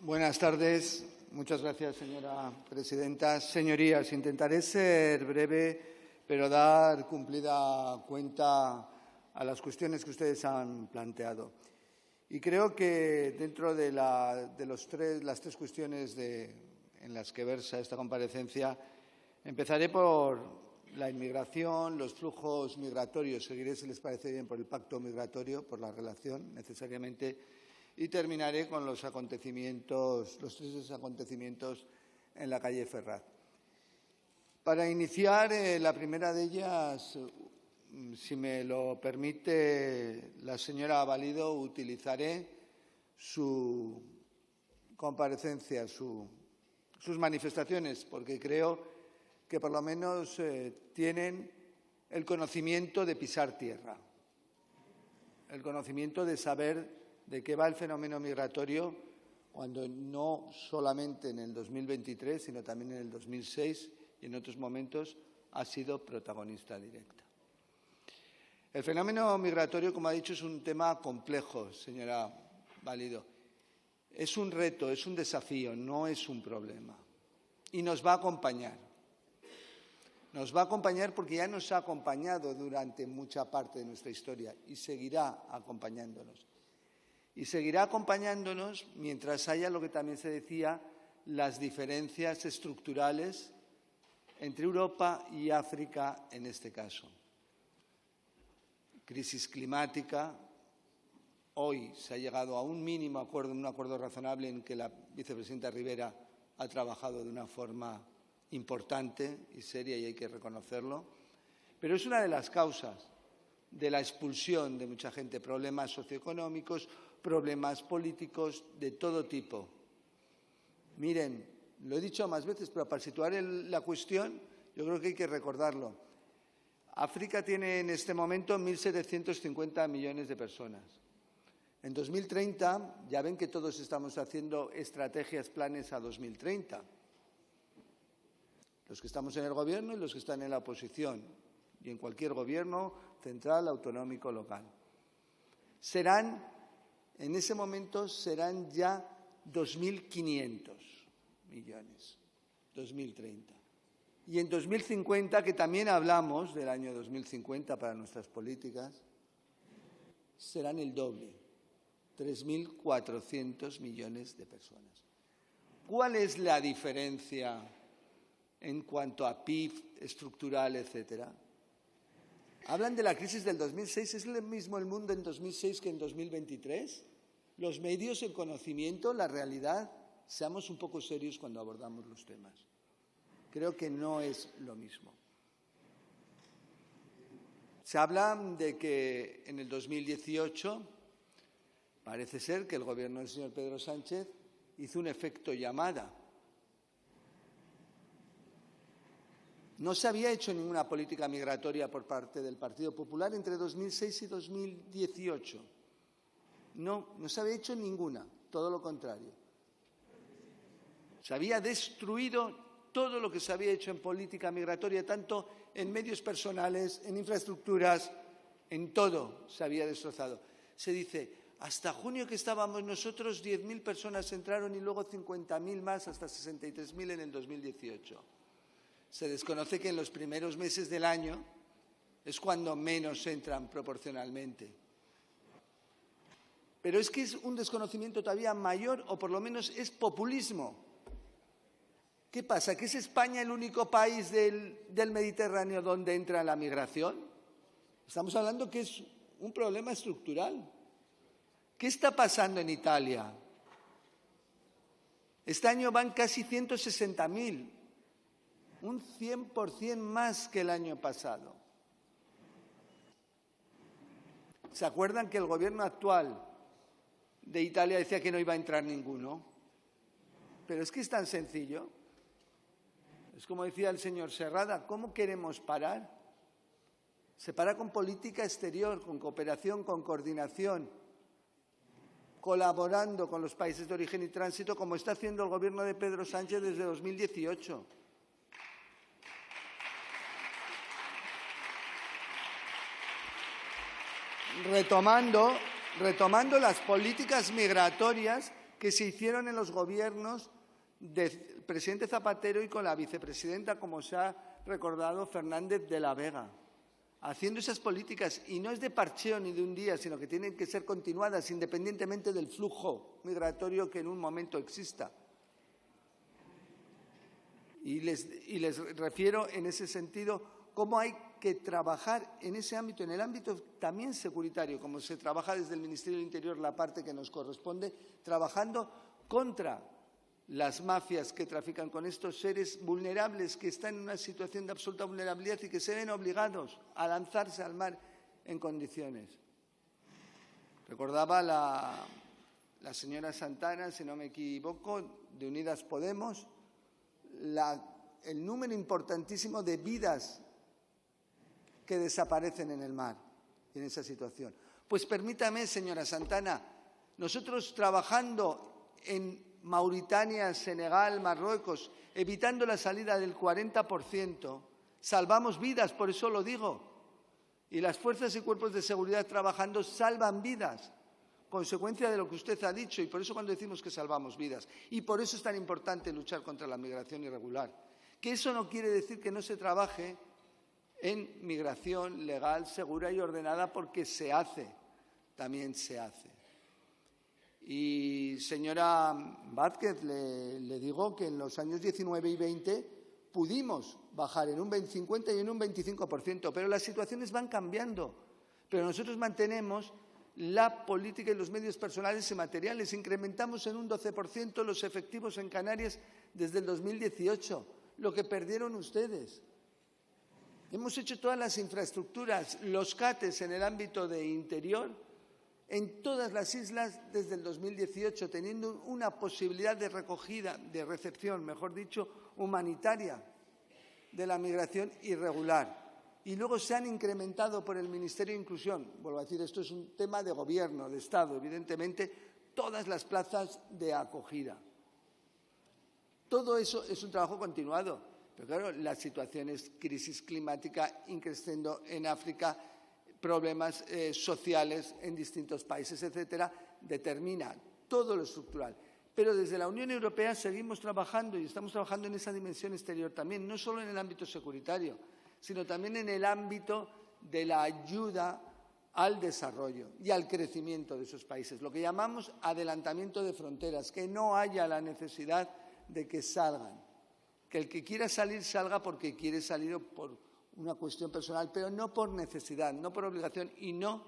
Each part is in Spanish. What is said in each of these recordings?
Buenas tardes. Muchas gracias, señora presidenta. Señorías, intentaré ser breve, pero dar cumplida cuenta a las cuestiones que ustedes han planteado. Y creo que dentro de las tres cuestiones en las que versa esta comparecencia, empezaré por la inmigración, los flujos migratorios. Seguiré, si les parece bien, por el pacto migratorio, por la relación, necesariamente. Y terminaré con los tristes acontecimientos en la calle Ferraz. Para iniciar, la primera de ellas, si me lo permite la señora Valido, utilizaré su comparecencia, sus manifestaciones, porque creo que por lo menos tienen el conocimiento de pisar tierra, el conocimiento de saber de qué va el fenómeno migratorio, cuando no solamente en el 2023, sino también en el 2006 y en otros momentos ha sido protagonista directa. El fenómeno migratorio, como ha dicho, es un tema complejo, señora Valido. Es un reto, es un desafío, no es un problema. Y nos va a acompañar. Nos va a acompañar porque ya nos ha acompañado durante mucha parte de nuestra historia y seguirá acompañándonos. Y seguirá acompañándonos mientras haya, lo que también se decía, las diferencias estructurales entre Europa y África en este caso. Crisis climática. Hoy se ha llegado a un mínimo acuerdo, un acuerdo razonable en que la vicepresidenta Rivera ha trabajado de una forma importante y seria, y hay que reconocerlo. Pero es una de las causas de la expulsión de mucha gente, problemas socioeconómicos, problemas políticos de todo tipo. Miren, lo he dicho más veces, pero para situar la cuestión yo creo que hay que recordarlo. África tiene en este momento 1.750 millones de personas. En 2030, ya ven que todos estamos haciendo estrategias, planes a 2030. Los que estamos en el Gobierno y los que están en la oposición, y en cualquier gobierno central, autonómico, local. En ese momento serán ya 2.500 millones, 2030. Y en 2050, que también hablamos del año 2050 para nuestras políticas, serán el doble, 3.400 millones de personas. ¿Cuál es la diferencia en cuanto a PIB estructural, etcétera? Hablan de la crisis del 2006. ¿Es el mismo el mundo en 2006 que en 2023? Los medios, el conocimiento, la realidad. Seamos un poco serios cuando abordamos los temas. Creo que no es lo mismo. Se habla de que en el 2018 parece ser que el Gobierno del señor Pedro Sánchez hizo un efecto llamada. No se había hecho ninguna política migratoria por parte del Partido Popular entre 2006 y 2018. No se había hecho ninguna, todo lo contrario. Se había destruido todo lo que se había hecho en política migratoria, tanto en medios personales, en infraestructuras, en todo se había destrozado. Se dice, hasta junio que estábamos nosotros, 10.000 personas entraron y luego 50.000 más, hasta 63.000 en el 2018. Se desconoce que en los primeros meses del año es cuando menos entran proporcionalmente. Pero es que es un desconocimiento todavía mayor, o por lo menos es populismo. ¿Qué pasa? ¿Que es España el único país del Mediterráneo donde entra la migración? Estamos hablando que es un problema estructural. ¿Qué está pasando en Italia? Este año van casi 160.000. Un 100% más que el año pasado. ¿Se acuerdan que el gobierno actual de Italia decía que no iba a entrar ninguno? Pero es que es tan sencillo. Es como decía el señor Serrada, ¿cómo queremos parar? Se para con política exterior, con cooperación, con coordinación, colaborando con los países de origen y tránsito, como está haciendo el gobierno de Pedro Sánchez desde 2018. Retomando las políticas migratorias que se hicieron en los gobiernos del presidente Zapatero y con la vicepresidenta, como se ha recordado, Fernández de la Vega, haciendo esas políticas. Y no es de parcheo ni de un día, sino que tienen que ser continuadas independientemente del flujo migratorio que en un momento exista. Y les refiero en ese sentido cómo hay que trabajar en ese ámbito, en el ámbito también securitario, como se trabaja desde el Ministerio del Interior, la parte que nos corresponde, trabajando contra las mafias que trafican con estos seres vulnerables que están en una situación de absoluta vulnerabilidad y que se ven obligados a lanzarse al mar en condiciones. Recordaba la señora Santana, si no me equivoco, de Unidas Podemos, el número importantísimo de vidas que desaparecen en el mar en esa situación. Pues permítame, señora Santana, nosotros trabajando en Mauritania, Senegal, Marruecos, evitando la salida del 40%, salvamos vidas, por eso lo digo. Y las fuerzas y cuerpos de seguridad trabajando salvan vidas, consecuencia de lo que usted ha dicho, y por eso cuando decimos que salvamos vidas. Y por eso es tan importante luchar contra la migración irregular. Que eso no quiere decir que no se trabaje en migración legal, segura y ordenada, porque se hace, también se hace. Y, señora Vázquez, le digo que en los años 19 y 20 pudimos bajar en un 50 y en un 25%, pero las situaciones van cambiando. Pero nosotros mantenemos la política y los medios personales y materiales. Incrementamos en un 12% los efectivos en Canarias desde el 2018, lo que perdieron ustedes. Hemos hecho todas las infraestructuras, los CATES en el ámbito de interior, en todas las islas desde el 2018, teniendo una posibilidad de recogida, de recepción, mejor dicho, humanitaria de la migración irregular. Y luego se han incrementado por el Ministerio de Inclusión. Vuelvo a decir, esto es un tema de gobierno, de Estado, evidentemente, todas las plazas de acogida. Todo eso es un trabajo continuado. Pero claro, la situación es crisis climática, increciendo en África, problemas sociales en distintos países, etcétera, determina todo lo estructural. Pero desde la Unión Europea seguimos trabajando y estamos trabajando en esa dimensión exterior también, no solo en el ámbito securitario, sino también en el ámbito de la ayuda al desarrollo y al crecimiento de esos países, lo que llamamos adelantamiento de fronteras, que no haya la necesidad de que salgan, que el que quiera salir salga porque quiere salir por una cuestión personal, pero no por necesidad, no por obligación y no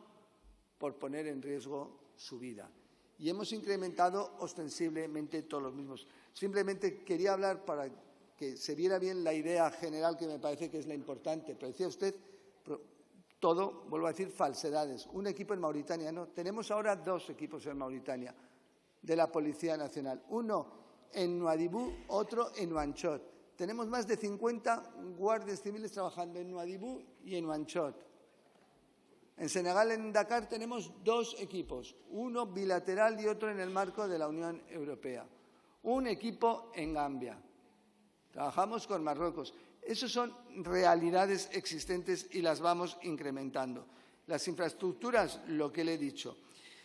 por poner en riesgo su vida. Y hemos incrementado ostensiblemente todos los mismos. Simplemente quería hablar para que se viera bien la idea general, que me parece que es la importante. Pero decía usted, todo, vuelvo a decir, falsedades. Un equipo en Mauritania, no. Tenemos ahora 2 equipos en Mauritania de la Policía Nacional. Uno en Nuadhibou, otro en Nouakchott. Tenemos más de 50 guardias civiles trabajando en Nuadhibou y en Nouakchott. En Senegal, en Dakar, tenemos 2 equipos, uno bilateral y otro en el marco de la Unión Europea. Un equipo en Gambia. Trabajamos con Marruecos. Esas son realidades existentes y las vamos incrementando. Las infraestructuras, lo que le he dicho.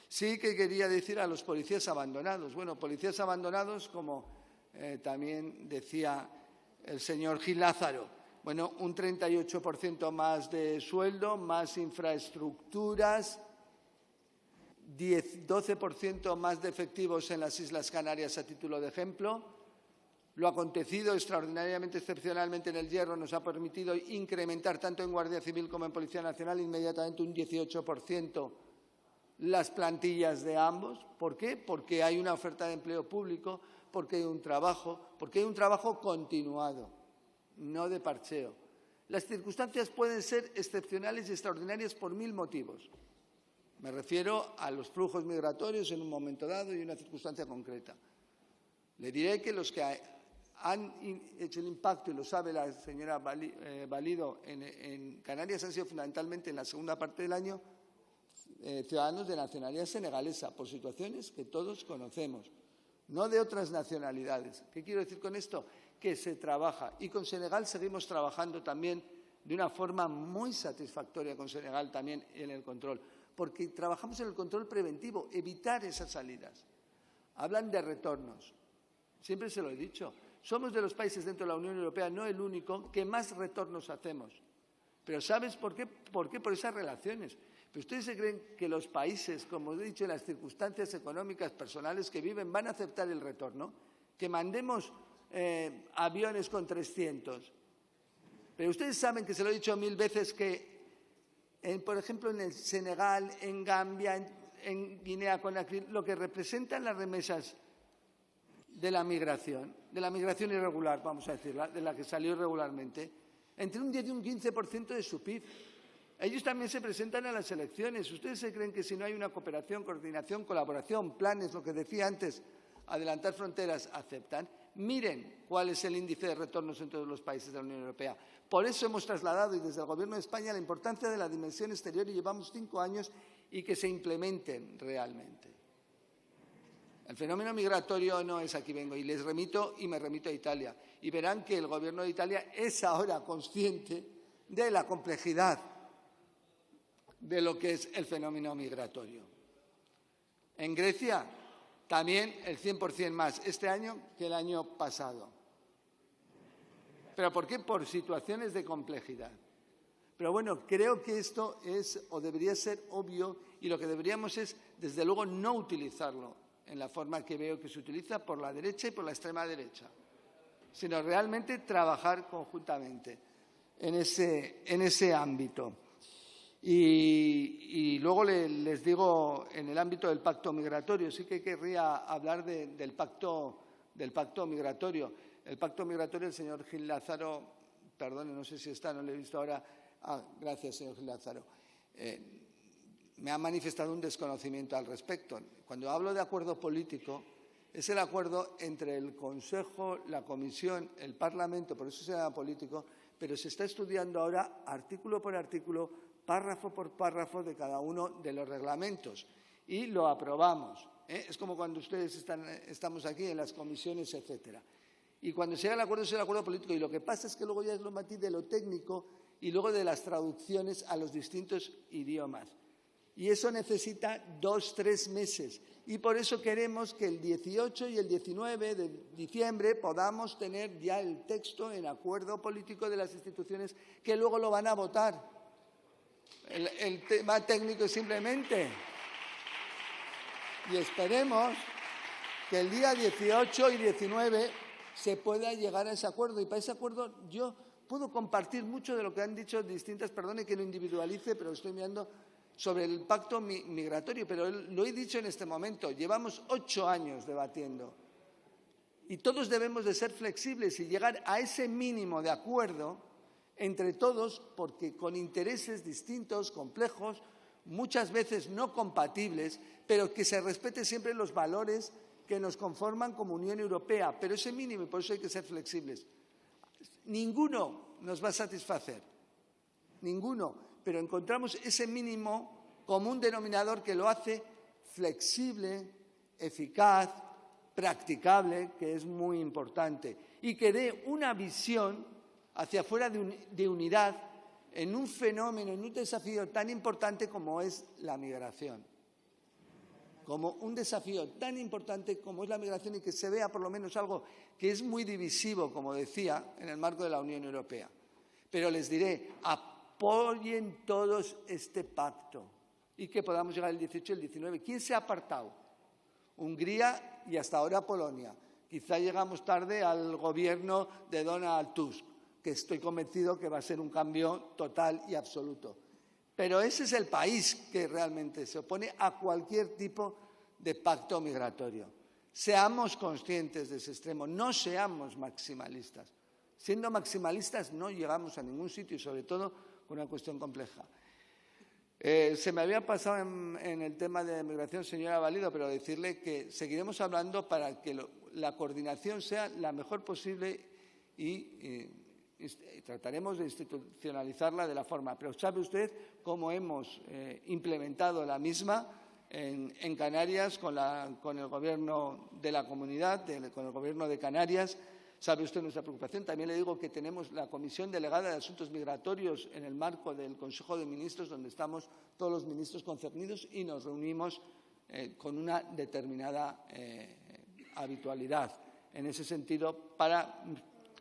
Sí que quería decir a los policías abandonados. Bueno, policías abandonados, como también decía el señor Gil Lázaro. Bueno, un 38% más de sueldo, más infraestructuras, 12% más de efectivos en las Islas Canarias a título de ejemplo. Lo acontecido extraordinariamente, excepcionalmente en el Hierro nos ha permitido incrementar tanto en Guardia Civil como en Policía Nacional inmediatamente un 18% las plantillas de ambos. ¿Por qué? Porque hay una oferta de empleo público, porque hay un trabajo continuado, no de parcheo. Las circunstancias pueden ser excepcionales y extraordinarias por 1000 motivos. Me refiero a los flujos migratorios en un momento dado y una circunstancia concreta. Le diré que los que han hecho el impacto, y lo sabe la señora Valido, en Canarias han sido fundamentalmente en la segunda parte del año ciudadanos de nacionalidad senegalesa, por situaciones que todos conocemos, no de otras nacionalidades. ¿Qué quiero decir con esto? Que se trabaja. Y con Senegal seguimos trabajando también de una forma muy satisfactoria con Senegal también en el control, porque trabajamos en el control preventivo, evitar esas salidas. hablan de retornos. Siempre se lo he dicho. Somos de los países dentro de la Unión Europea, no el único, que más retornos hacemos. Pero ¿sabes por qué? ¿Por qué? Por esas relaciones. Pero ustedes se creen que los países, como he dicho, en las circunstancias económicas personales que viven, van a aceptar el retorno. Que mandemos aviones con 300. Pero ustedes saben, que se lo he dicho 1000 veces, que, por ejemplo, en el Senegal, en Gambia, en Guinea Conakry, lo que representan las remesas de la migración irregular, vamos a decirla, de la que salió irregularmente, entre un 10 y un 15% de su PIB. Ellos también se presentan a las elecciones. ¿Ustedes se creen que si no hay una cooperación, coordinación, colaboración, planes, lo que decía antes, adelantar fronteras, aceptan? Miren cuál es el índice de retornos en todos los países de la Unión Europea. Por eso hemos trasladado, y desde el Gobierno de España, la importancia de la dimensión exterior, y llevamos 5 años, y que se implementen realmente. El fenómeno migratorio no es aquí vengo, y les remito y me remito a Italia. Y verán que el Gobierno de Italia es ahora consciente de la complejidad de lo que es el fenómeno migratorio. En Grecia también el 100% más este año que el año pasado. ¿Pero por qué? Por situaciones de complejidad. Pero bueno, creo que esto es o debería ser obvio, y lo que deberíamos es, desde luego, no utilizarlo en la forma que veo que se utiliza por la derecha y por la extrema derecha, sino realmente trabajar conjuntamente en ese ámbito. Y luego les digo, en el ámbito del pacto migratorio, sí que querría hablar del pacto migratorio. El pacto migratorio, el señor Gil Lázaro, perdone, no sé si está, no lo he visto ahora. Gracias, señor Gil Lázaro. Me ha manifestado un desconocimiento al respecto. Cuando hablo de acuerdo político, es el acuerdo entre el Consejo, la Comisión, el Parlamento, por eso se llama político, pero se está estudiando ahora artículo por artículo, párrafo por párrafo de cada uno de los reglamentos, y lo aprobamos. Es como cuando ustedes estamos aquí en las comisiones, etcétera. Y cuando se haga el acuerdo, es el acuerdo político. Y lo que pasa es que luego ya es lo matiz de lo técnico y luego de las traducciones a los distintos idiomas. Y eso necesita 2-3 meses. Y por eso queremos que el 18 y el 19 de diciembre podamos tener ya el texto en acuerdo político de las instituciones, que luego lo van a votar. El tema técnico es simplemente. Y esperemos que el día 18 y 19 se pueda llegar a ese acuerdo. Y para ese acuerdo yo puedo compartir mucho de lo que han dicho distintas, perdone que lo individualice, pero estoy mirando sobre el pacto migratorio, pero lo he dicho en este momento, llevamos 8 años debatiendo y todos debemos de ser flexibles y llegar a ese mínimo de acuerdo entre todos, porque con intereses distintos, complejos, muchas veces no compatibles, pero que se respete siempre los valores que nos conforman como Unión Europea, pero ese mínimo, y por eso hay que ser flexibles. Ninguno nos va a satisfacer, ninguno. Pero encontramos ese mínimo común denominador que lo hace flexible, eficaz, practicable, que es muy importante, y que dé una visión hacia afuera de unidad en un fenómeno, en un desafío tan importante como es la migración. Como un desafío tan importante como es la migración, y que se vea por lo menos algo que es muy divisivo, como decía, en el marco de la Unión Europea. Pero les diré, apoyen todos este pacto y que podamos llegar el 18 y el 19. ¿Quién se ha apartado? Hungría y hasta ahora Polonia. Quizá llegamos tarde al gobierno de Donald Tusk, que estoy convencido que va a ser un cambio total y absoluto. Pero ese es el país que realmente se opone a cualquier tipo de pacto migratorio. Seamos conscientes de ese extremo, no seamos maximalistas. Siendo maximalistas no llegamos a ningún sitio, y sobre todo con una cuestión compleja. Se me había pasado en el tema de migración, señora Valido, pero decirle que seguiremos hablando para que la coordinación sea la mejor posible y trataremos de institucionalizarla de la forma. Pero ¿sabe usted cómo hemos implementado la misma en Canarias con el Gobierno de la comunidad, con el Gobierno de Canarias? Sabe usted nuestra preocupación. También le digo que tenemos la Comisión Delegada de Asuntos Migratorios en el marco del Consejo de Ministros, donde estamos todos los ministros concernidos y nos reunimos con una determinada habitualidad en ese sentido para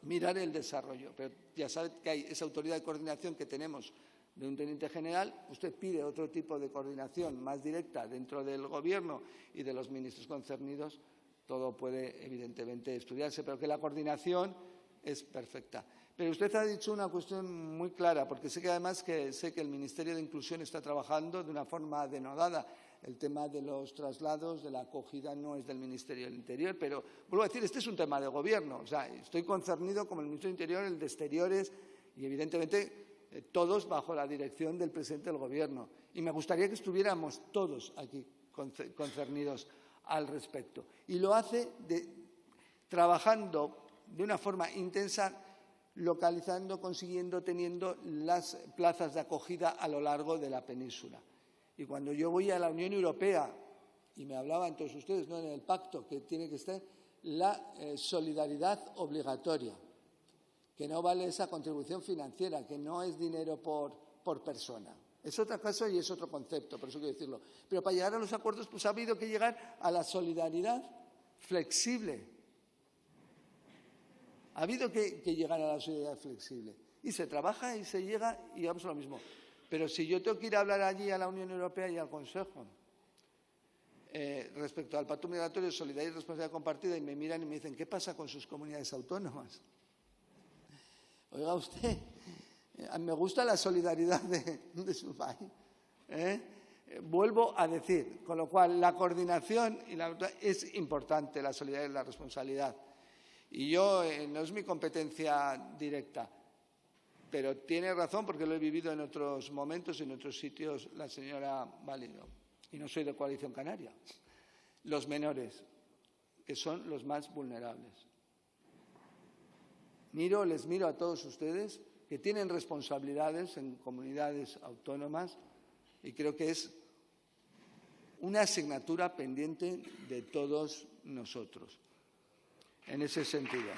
mirar el desarrollo. Pero ya sabe que hay esa autoridad de coordinación que tenemos de un teniente general. Usted pide otro tipo de coordinación más directa dentro del Gobierno y de los ministros concernidos. Todo puede, evidentemente, estudiarse, pero que la coordinación es perfecta. Pero usted ha dicho una cuestión muy clara, porque sé que además que el Ministerio de Inclusión está trabajando de una forma denodada. El tema de los traslados, de la acogida, no es del Ministerio del Interior, pero vuelvo a decir, este es un tema de Gobierno. O sea, estoy concernido como el Ministro del Interior, el de Exteriores y, evidentemente, todos bajo la dirección del presidente del Gobierno. Y me gustaría que estuviéramos todos aquí concernidos al respecto. Y lo hace trabajando de una forma intensa, localizando, consiguiendo, teniendo las plazas de acogida a lo largo de la península. Y cuando yo voy a la Unión Europea, y me hablaban todos ustedes, ¿no?, en el pacto, que tiene que estar la solidaridad obligatoria, que no vale esa contribución financiera, que no es dinero por persona. Es otra cosa y es otro concepto, por eso quiero decirlo. Pero para llegar a los acuerdos, pues ha habido que llegar a la solidaridad flexible. Ha habido que llegar a la solidaridad flexible. Y se trabaja y se llega y vamos a lo mismo. Pero si yo tengo que ir a hablar allí a la Unión Europea y al Consejo respecto al pacto migratorio de solidaridad y responsabilidad compartida y me miran y me dicen, ¿qué pasa con sus comunidades autónomas? Oiga usted, me gusta la solidaridad de su país. Vuelvo a decir, con lo cual la coordinación es importante, la solidaridad y la responsabilidad. Y yo, no es mi competencia directa, pero tiene razón porque lo he vivido en otros momentos y en otros sitios la señora Valido. Y no soy de Coalición Canaria. Los menores, que son los más vulnerables. Les miro a todos ustedes que tienen responsabilidades en comunidades autónomas y creo que es una asignatura pendiente de todos nosotros, en ese sentido.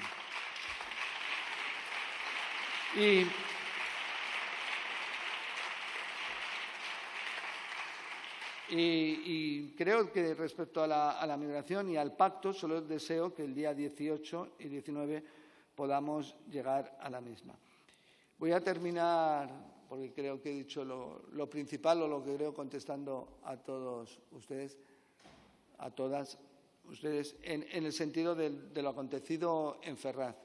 Y creo que respecto a la migración y al pacto, solo deseo que el día 18 y 19 podamos llegar a la misma. Voy a terminar, porque creo que he dicho lo principal o lo que creo contestando a todos ustedes, a todas ustedes, en el sentido de lo acontecido en Ferraz.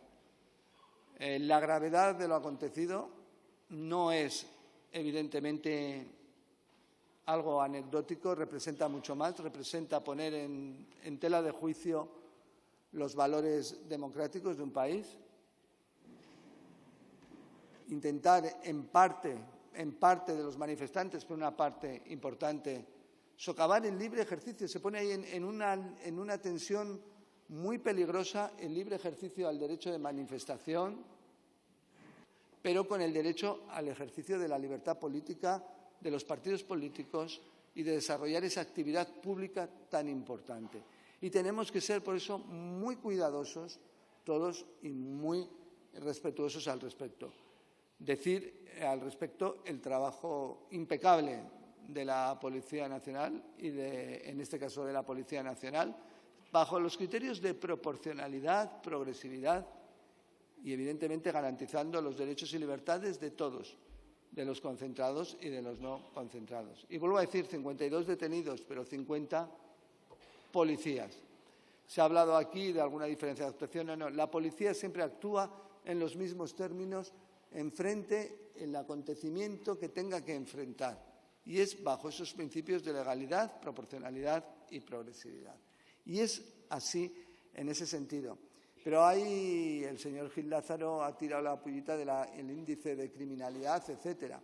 La gravedad de lo acontecido no es, evidentemente, algo anecdótico, representa mucho más, representa poner en tela de juicio los valores democráticos de un país, intentar en parte de los manifestantes, por una parte importante, socavar el libre ejercicio. Se pone ahí en una tensión muy peligrosa el libre ejercicio al derecho de manifestación, pero con el derecho al ejercicio de la libertad política de los partidos políticos y de desarrollar esa actividad pública tan importante. Y tenemos que ser, por eso, muy cuidadosos todos y muy respetuosos al respecto. Decir al respecto el trabajo impecable de la Policía Nacional y, en este caso, de la Policía Nacional, bajo los criterios de proporcionalidad, progresividad y, evidentemente, garantizando los derechos y libertades de todos, de los concentrados y de los no concentrados. Y vuelvo a decir, 52 detenidos, pero 50 policías. Se ha hablado aquí de alguna diferencia de actuación. No, la policía siempre actúa en los mismos términos, enfrente el acontecimiento que tenga que enfrentar. Y es bajo esos principios de legalidad, proporcionalidad y progresividad. Y es así en ese sentido. Pero ahí el señor Gil Lázaro ha tirado la pullita del índice de criminalidad, etcétera.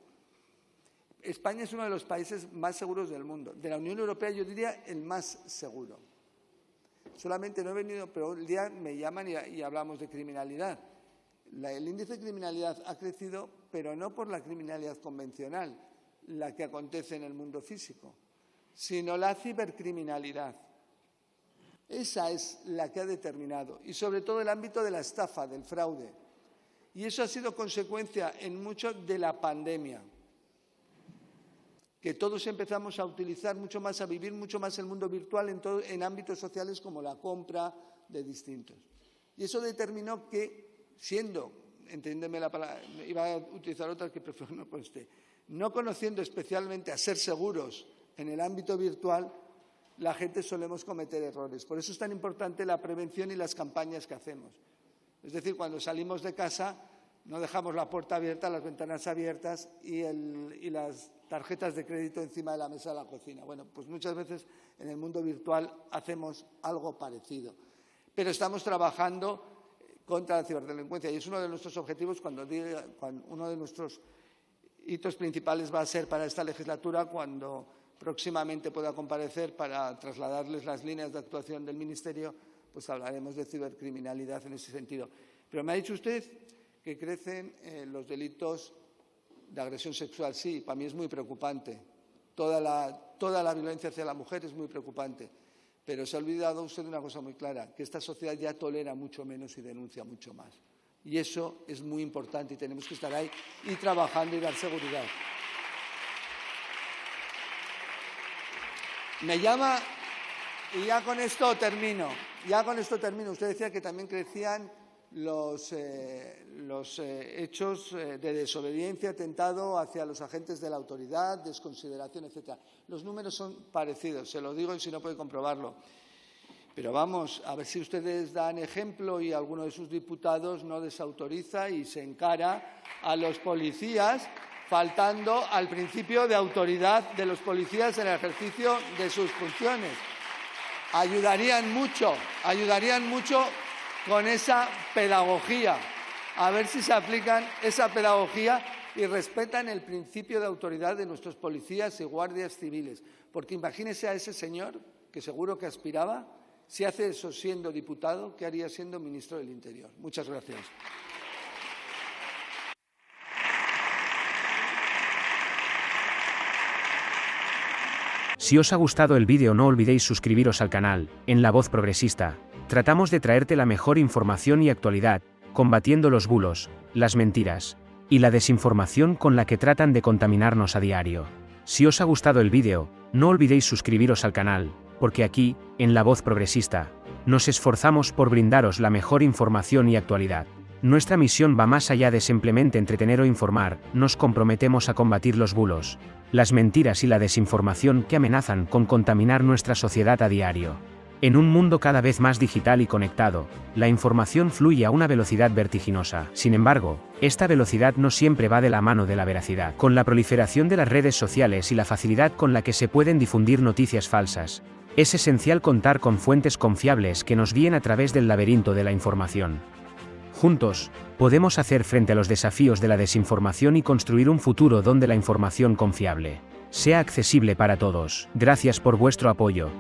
España es uno de los países más seguros del mundo. De la Unión Europea yo diría el más seguro. Solamente no he venido, pero el día me llaman y hablamos de criminalidad. El índice de criminalidad ha crecido, pero no por la criminalidad convencional, la que acontece en el mundo físico, sino la cibercriminalidad. Esa es la que ha determinado, y sobre todo el ámbito de la estafa, del fraude. Y eso ha sido consecuencia en mucho de la pandemia, que todos empezamos a utilizar mucho más, a vivir mucho más el mundo virtual en ámbitos sociales como la compra, de distintos. Y eso determinó que, entiéndeme la palabra, iba a utilizar otra que prefiero no conste, no conociendo especialmente a ser seguros en el ámbito virtual, la gente solemos cometer errores. Por eso es tan importante la prevención y las campañas que hacemos. Es decir, cuando salimos de casa no dejamos la puerta abierta, las ventanas abiertas y las tarjetas de crédito encima de la mesa de la cocina. Bueno, pues muchas veces en el mundo virtual hacemos algo parecido. Pero estamos trabajando contra la ciberdelincuencia y es uno de nuestros objetivos cuando uno de nuestros hitos principales va a ser para esta legislatura, cuando próximamente pueda comparecer para trasladarles las líneas de actuación del Ministerio, pues hablaremos de cibercriminalidad en ese sentido. Pero me ha dicho usted que crecen los delitos de agresión sexual. Sí, para mí es muy preocupante. Toda la violencia hacia la mujer es muy preocupante. Pero se ha olvidado usted de una cosa muy clara, que esta sociedad ya tolera mucho menos y denuncia mucho más. Y eso es muy importante y tenemos que estar ahí y trabajando y dar seguridad. Me llama, y ya con esto termino, usted decía que también crecían los hechos de desobediencia, atentado hacia los agentes de la autoridad, desconsideración, etcétera. Los números son parecidos, se lo digo y si no puede comprobarlo. Pero vamos, a ver si ustedes dan ejemplo y alguno de sus diputados no desautoriza y se encara a los policías faltando al principio de autoridad de los policías en el ejercicio de sus funciones. Ayudarían mucho con esa pedagogía, a ver si se aplican esa pedagogía y respetan el principio de autoridad de nuestros policías y guardias civiles. Porque imagínese a ese señor, que seguro que aspiraba, si hace eso siendo diputado, ¿qué haría siendo ministro del Interior? Muchas gracias. Si os ha gustado el vídeo no olvidéis suscribiros al canal. En La Voz Progresista, tratamos de traerte la mejor información y actualidad, combatiendo los bulos, las mentiras y la desinformación con la que tratan de contaminarnos a diario. Si os ha gustado el vídeo, no olvidéis suscribiros al canal, porque aquí, en La Voz Progresista, nos esforzamos por brindaros la mejor información y actualidad. Nuestra misión va más allá de simplemente entretener o informar, nos comprometemos a combatir los bulos, las mentiras y la desinformación que amenazan con contaminar nuestra sociedad a diario. En un mundo cada vez más digital y conectado, la información fluye a una velocidad vertiginosa. Sin embargo, esta velocidad no siempre va de la mano de la veracidad. Con la proliferación de las redes sociales y la facilidad con la que se pueden difundir noticias falsas, es esencial contar con fuentes confiables que nos guíen a través del laberinto de la información. Juntos, podemos hacer frente a los desafíos de la desinformación y construir un futuro donde la información confiable sea accesible para todos. Gracias por vuestro apoyo.